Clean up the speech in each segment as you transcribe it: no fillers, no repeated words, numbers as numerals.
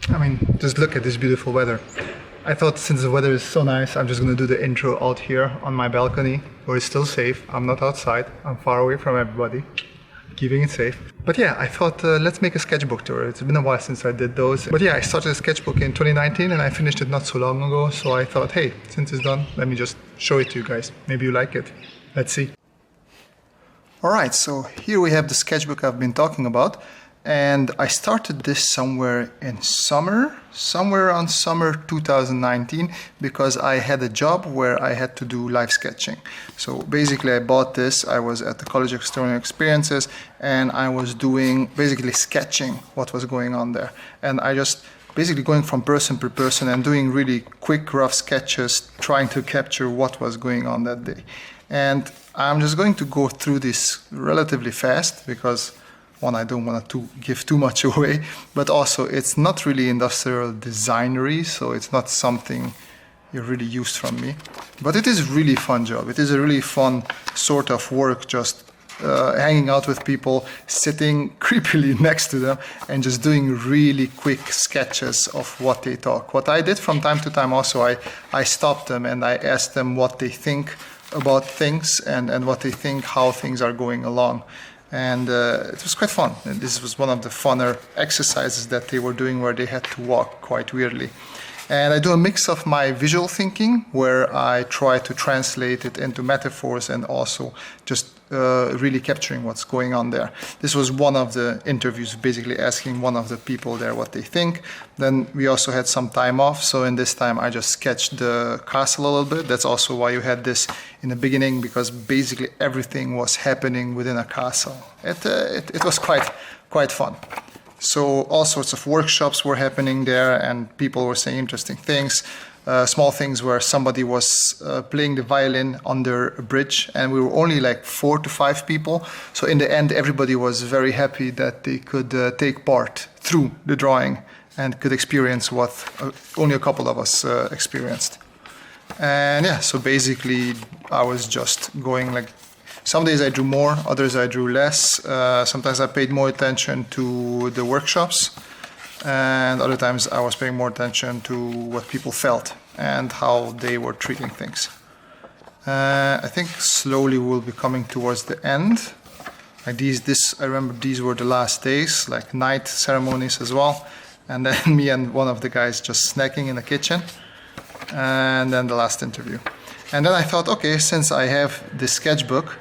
I mean, just look at this beautiful weather. I thought since the weather is so nice, I'm just gonna do the intro out here on my balcony, where it's still safe. I'm not outside, I'm far away from everybody, keeping it safe. But yeah, I thought let's make a sketchbook tour. It's been a while since I did those. But yeah, I started a sketchbook in 2019 and I finished it not so long ago. So I thought, hey, since it's done, let me just show it to you guys. Maybe you like it. Let's see. Alright, so here we have the sketchbook I've been talking about. And I started this somewhere in somewhere around summer 2019, because I had a job where I had to do live sketching. So basically I bought this, I was at the College of Extraordinary Experiences, and I was doing basically sketching what was going on there. And I just basically going from person per person and doing really quick rough sketches, trying to capture what was going on that day. And I'm just going to go through this relatively fast, because one, I don't want to give too much away, but also it's not really industrial designery, so it's not something you're really used from me. But it is a really fun job. It is a really fun sort of work, just hanging out with people, sitting creepily next to them, and just doing really quick sketches of what they talk. What I did from time to time also, I stopped them and I asked them what they think about things and what they think, how things are going along. And it was quite fun. And this was one of the funner exercises that they were doing, where they had to walk quite weirdly. And I do a mix of my visual thinking, where I try to translate it into metaphors and also just really capturing what's going on there. This was one of the interviews, basically asking one of the people there what they think. Then we also had some time off, so in this time I just sketched the castle a little bit. That's also why you had this in the beginning, because basically everything was happening within a castle. It was quite fun. So all sorts of workshops were happening there, and people were saying interesting things. Small things where somebody was playing the violin under a bridge, and we were only like 4 to 5 people. So in the end, everybody was very happy that they could take part through the drawing and could experience what only a couple of us experienced. And yeah, so basically I was just going like, some days I drew more, others I drew less. Sometimes I paid more attention to the workshops, and other times I was paying more attention to what people felt and how they were treating things. I think slowly we'll be coming towards the end. Like I remember these were the last days, like night ceremonies as well. And then me and one of the guys just snacking in the kitchen. And then the last interview. And then I thought, okay, since I have this sketchbook,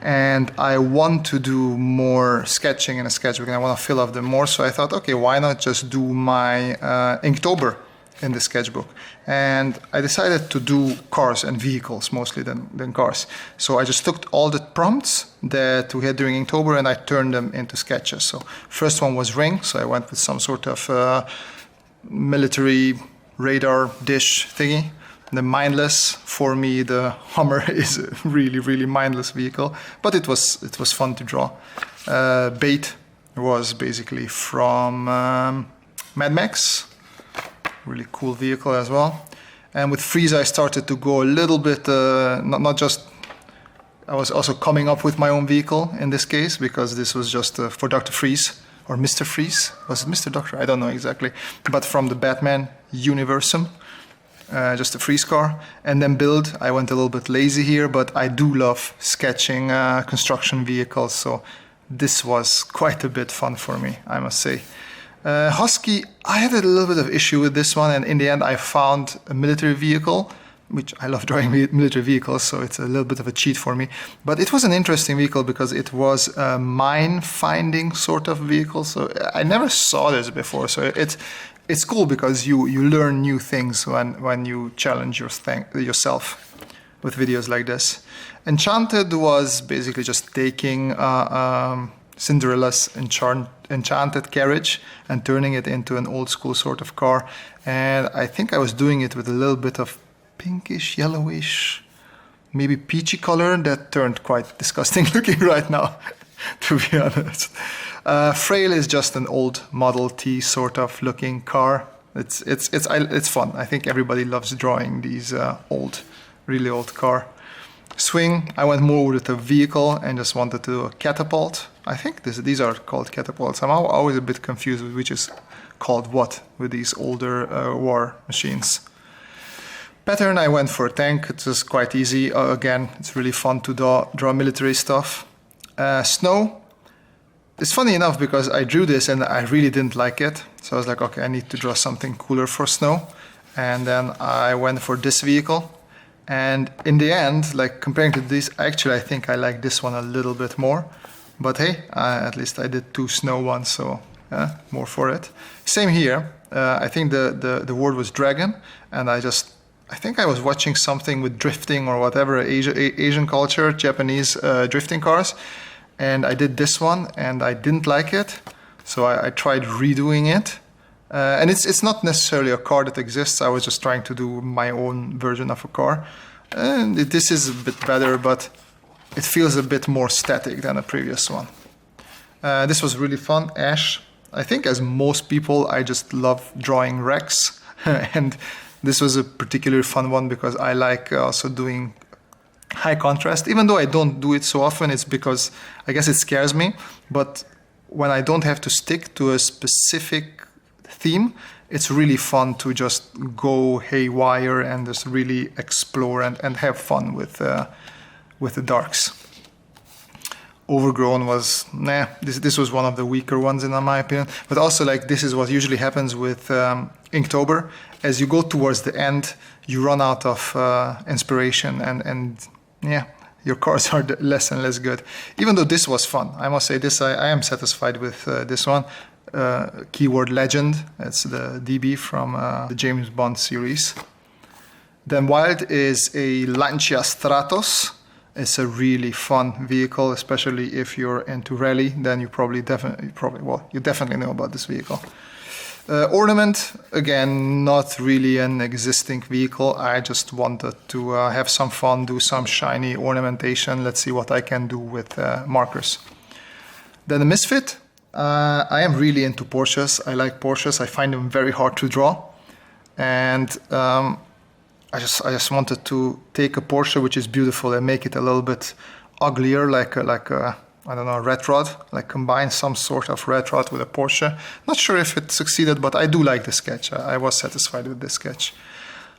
and I want to do more sketching in a sketchbook, and I want to fill up them more, so I thought, okay, why not just do my Inktober in the sketchbook? And I decided to do cars and vehicles mostly than cars. So I just took all the prompts that we had during Inktober and I turned them into sketches. So first one was ring, so I went with some sort of military radar dish thingy. The mindless, for me, the Hummer is a really, really mindless vehicle, but it was fun to draw. Bait was basically from Mad Max, really cool vehicle as well. And with Freeze, I started to go a little bit, not just, I was also coming up with my own vehicle in this case, because this was just for Dr. Freeze, or Mr. Freeze, was it Mr. Doctor? I don't know exactly, but from the Batman universum. Just a freeze car. And then build, I went a little bit lazy here, but I do love sketching construction vehicles, so this was quite a bit fun for me, I must say. Husky, I had a little bit of issue with this one, and in the end I found a military vehicle, which I love drawing military vehicles, so it's a little bit of a cheat for me. But it was an interesting vehicle because it was a mine-finding sort of vehicle, so I never saw this before, so it's cool because you learn new things when you challenge yourself with videos like this. Enchanted was basically just taking Cinderella's enchanted carriage and turning it into an old school sort of car. And I think I was doing it with a little bit of pinkish, yellowish, maybe peachy color that turned quite disgusting looking right now, to be honest. Frail is just an old Model T sort of looking car. It's fun. I think everybody loves drawing these really old car. Swing, I went more with a vehicle and just wanted to do a catapult. I think these are called catapults. I'm always a bit confused with which is called what with these older war machines. Pattern, I went for a tank. It was quite easy. Again, it's really fun to draw military stuff. Snow. It's funny enough because I drew this and I really didn't like it. So I was like, okay, I need to draw something cooler for snow. And then I went for this vehicle. And in the end, like comparing to this, actually I think I like this one a little bit more. But hey, at least I did 2 snow ones, so more for it. Same here. I think the word was dragon, and I think I was watching something with drifting or whatever, Asian culture, Japanese drifting cars. And I did this one and I didn't like it, so I tried redoing it. And it's not necessarily a car that exists. I was just trying to do my own version of a car. And this is a bit better, but it feels a bit more static than a previous one. This was really fun. Ash. I think as most people, I just love drawing wrecks. And this was a particularly fun one because I like also doing high contrast. Even though I don't do it so often, it's because I guess it scares me. But when I don't have to stick to a specific theme, it's really fun to just go haywire and just really explore and have fun with the darks. Overgrown was, this was one of the weaker ones in my opinion. But also, like, this is what usually happens with Inktober. As you go towards the end, you run out of inspiration and yeah, your cards are less and less good. Even though this was fun, I must say this, I am satisfied with this one. Keyword Legend, it's the DB from the James Bond series. Then Wild is a Lancia Stratos. It's a really fun vehicle, especially if you're into rally, then you you definitely know about this vehicle. Ornament, again, not really an existing vehicle. I just wanted to have some fun, do some shiny ornamentation. Let's see what I can do with markers. Then the Misfit. I am really into Porsches. I like Porsches. I find them very hard to draw. And I just wanted to take a Porsche which is beautiful and make it a little bit uglier, like a I don't know, a red rod, like combine some sort of red rod with a Porsche. Not sure if it succeeded, but I do like the sketch. I was satisfied with this sketch.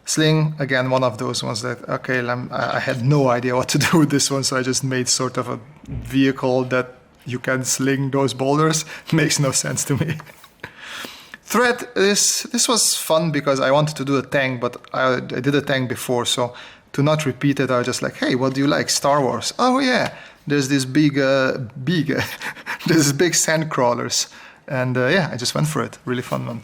Sling, again, one of those ones that, okay, I had no idea what to do with this one, so I just made sort of a vehicle that you can sling those boulders. Makes no sense to me. Thread, this was fun because I wanted to do a tank, but I did a tank before, so to not repeat it, I was just like, hey, what do you like? Star Wars. Oh yeah, there's this there's big sand crawlers. And yeah, I just went for it. Really fun one.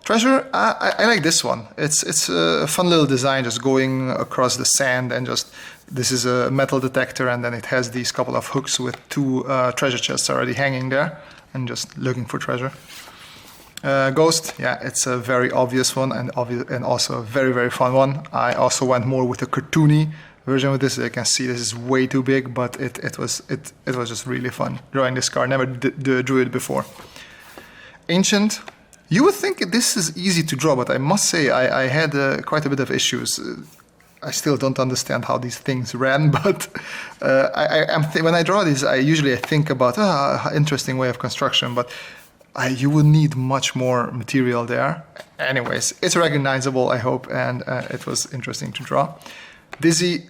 Treasure, I like this one. It's a fun little design, just going across the sand and just, this is a metal detector and then it has these couple of hooks with 2 treasure chests already hanging there and just looking for treasure. Ghost, yeah, it's a very obvious one and also a very, very fun one. I also went more with a cartoony version of this. You can see this is way too big, but it was just really fun drawing this car. Never drew it before. Ancient. You would think this is easy to draw, but I must say I had quite a bit of issues. I still don't understand how these things ran, but when I draw these, I usually think about interesting way of construction, but you would need much more material there. Anyways, it's recognizable, I hope, and it was interesting to draw. Dizzy,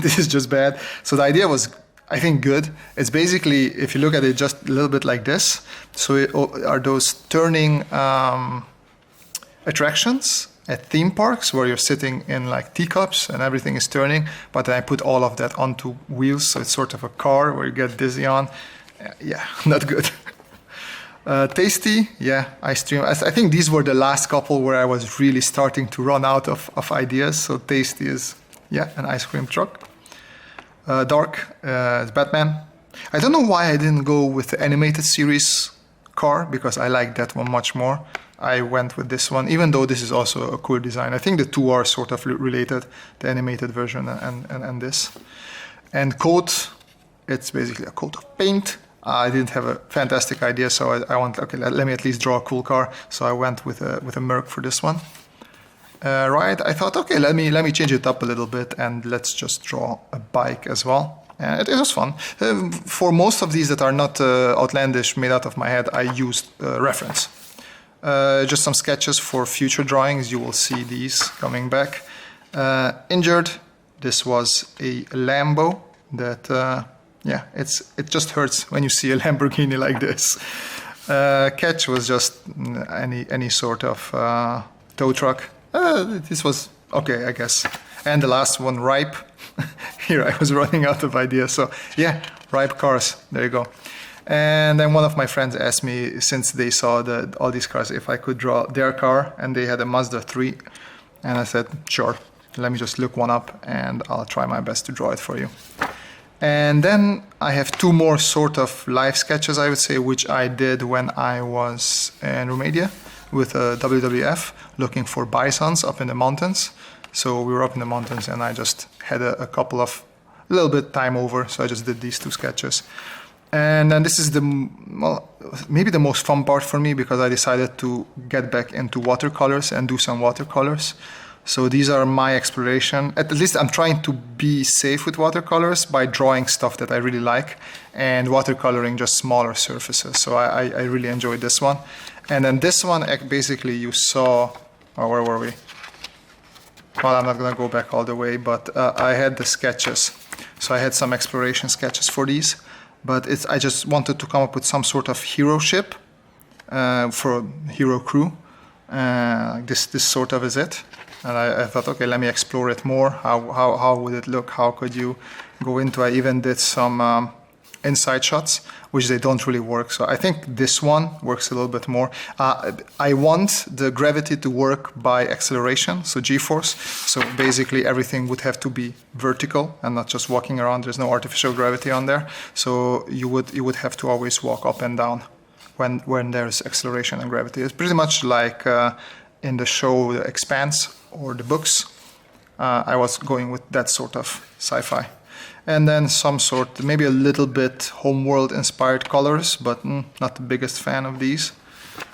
this is just bad. So the idea was, I think, good. It's basically, if you look at it just a little bit like this, so it are those turning attractions at theme parks where you're sitting in like teacups and everything is turning, but then I put all of that onto wheels, so it's sort of a car where you get dizzy on. Yeah, not good. Tasty, yeah, ice cream. I think these were the last couple where I was really starting to run out of ideas, so Tasty is, yeah, an ice cream truck. Dark, it's Batman. I don't know why I didn't go with the animated series car, because I like that one much more. I went with this one, even though this is also a cool design. I think the two are sort of related, the animated version and this. And coat, it's basically a coat of paint. I didn't have a fantastic idea, so I want, okay, let me at least draw a cool car. So I went with a Merc for this one. Right, I thought, okay, let me change it up a little bit and let's just draw a bike as well. And it was fun. For most of these that are not outlandish, made out of my head, I used reference. Just some sketches for future drawings. You will see these coming back. Injured. This was a Lambo that, yeah, it just hurts when you see a Lamborghini like this. Catch was just any sort of tow truck. This was okay, I guess. And the last one, ripe. Here I was running out of ideas. So yeah, ripe cars. There you go. And then one of my friends asked me, since they saw all these cars, if I could draw their car, and they had a Mazda 3. And I said, sure, let me just look one up and I'll try my best to draw it for you. And then I have two more sort of live sketches, I would say, which I did when I was in Romania with WWF, looking for bisons up in the mountains. So we were up in the mountains and I just had a little bit time over, so I just did these two sketches. And then this is maybe the most fun part for me, because I decided to get back into watercolors and do some watercolors. So these are my exploration. At least I'm trying to be safe with watercolors by drawing stuff that I really like and watercoloring just smaller surfaces. So I really enjoyed this one. And then this one, basically you saw, oh, where were we? Well, I'm not gonna go back all the way, but I had the sketches. So I had some exploration sketches for these. But I just wanted to come up with some sort of hero ship for a hero crew. This sort of is it. And I thought, okay, let me explore it more. How would it look? How could you go into? I even did some inside shots, which they don't really work. So I think this one works a little bit more. I want the gravity to work by acceleration, so G-force. So basically everything would have to be vertical and not just walking around. There's no artificial gravity on there. So you would have to always walk up and down when there's acceleration and gravity. It's pretty much like in the show The Expanse or the books. I was going with that sort of sci-fi. And then some sort, maybe a little bit homeworld inspired colors, but not the biggest fan of these.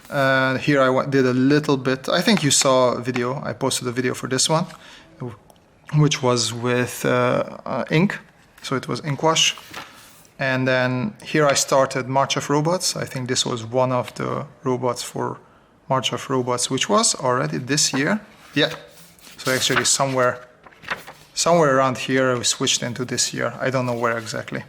Here I did a little bit, I think you saw a video, I posted a video for this one, which was with ink, so it was ink wash. And then here I started March of Robots. I think this was one of the robots for March of Robots, which was already this year. Yeah, so actually somewhere around here I switched into this year. I don't know where exactly.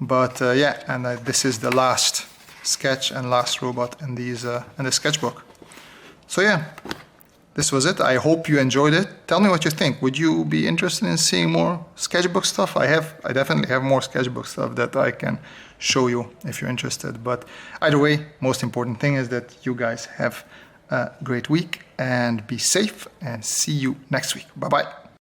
But yeah, and this is the last sketch and last robot in the sketchbook. So yeah, this was it. I hope you enjoyed it. Tell me what you think. Would you be interested in seeing more sketchbook stuff? I definitely have more sketchbook stuff that I can show you if you're interested. But either way, most important thing is that you guys have a great week and be safe, and see you next week. Bye-bye.